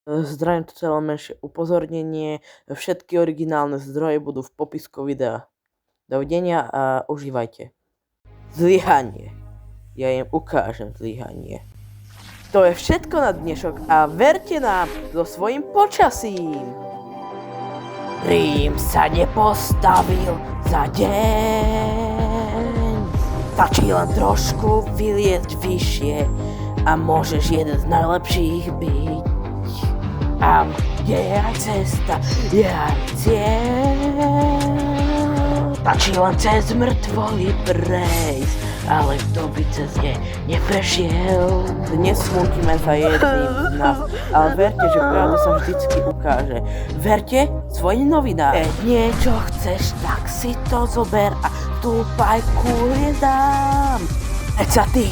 Zdravím, to celé menšie upozornenie. Všetky originálne zdroje budú v popisku videa. Dovidenia a užívajte. Zlyhanie. Ja im ukážem zlyhanie. To je všetko na dnešok a verte nám so svojím počasím. Rím sa nepostavil za deň. Stačí len trošku vyliezť vyššie a môžeš jeden z najlepších byť. A je aj cesta, je aj cieľ. Stačí len cez mŕtvoly prejsť, ale kto by cez ne neprešiel. Dnes smutíme za jedným z nás, ale verte, že pravda sa vždycky ukáže. Verte svojim novinám. Keď niečo chceš, tak si to zober a stúpaj ku hviezdám. Veď sa ty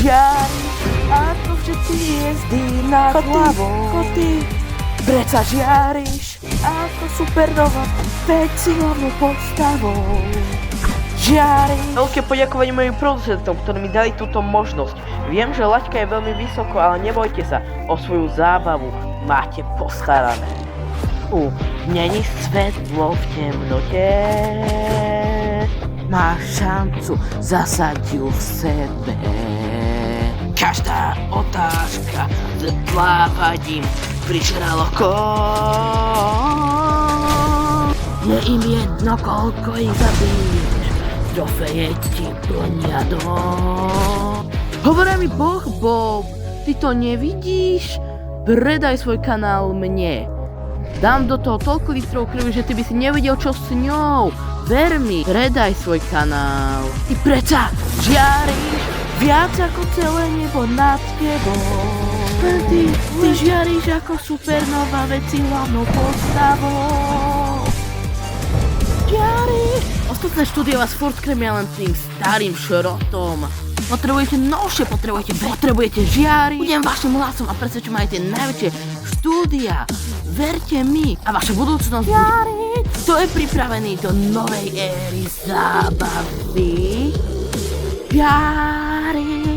žiariš, ako všetci hviezdy nad hlavou. Preca žiariš, ako supernova, veď si hlavnou postavou. Žiariš. Veľké poďakovanie mojim producentom, ktorí mi dali túto možnosť. Viem, že laťka je veľmi vysoko, ale nebojte sa, o svoju zábavu máte postarané. Není svetlo v temnote, máš šancu zasať ju v sebe. Každá otázka s plávaním prižralo je im jedno, koľko ich zabiješ, trofeje ti plnia dom. Hovorí mi Boh, Bob, ty to nevidíš? Predaj svoj kanál mne. Dám do toho toľko litrov krvi, že ty by si nevedel, čo s ňou. Ver mi, predaj svoj kanál. Ty preca žiariš viac ako celé nebo nad tebou. Ty žiariš ako supernova, veci hlavnou postavou. Žiariš! Ostatné štúdie vás furt krmia len tým starým šrotom. Potrebujete novšie, potrebujete žiariť. Budem vašim hlasom a presvedčujem aj tie najväčšie štúdia. Verte mi a vaša budúcnosť žiariť. Kto je pripravený do novej éry zábavy? Žiariť!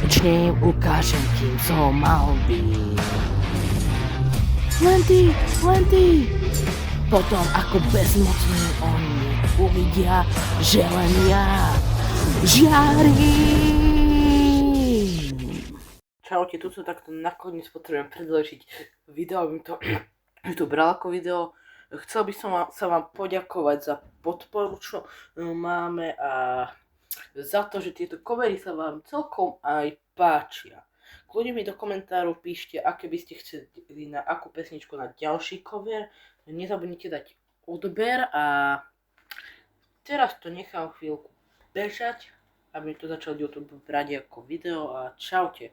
Čím ukážem ti, co mal byť. Len ty. Potom ako bezmocný oni uvidia, že len ja žiarím. Čaute, tu sa takto nakoniec potrebujem predložiť video, aby to bral ako video. Chcel by som sa vám poďakovať za podporu, čo máme a za to, že tieto covery sa vám celkom aj páčia. Kľudne mi do komentárov píšte, aké by ste chceli na akú pesničku na ďalší cover. Nezabudnite dať odber a teraz to nechám chvíľku bežať, aby to začal YouTube brať ako video a čaute.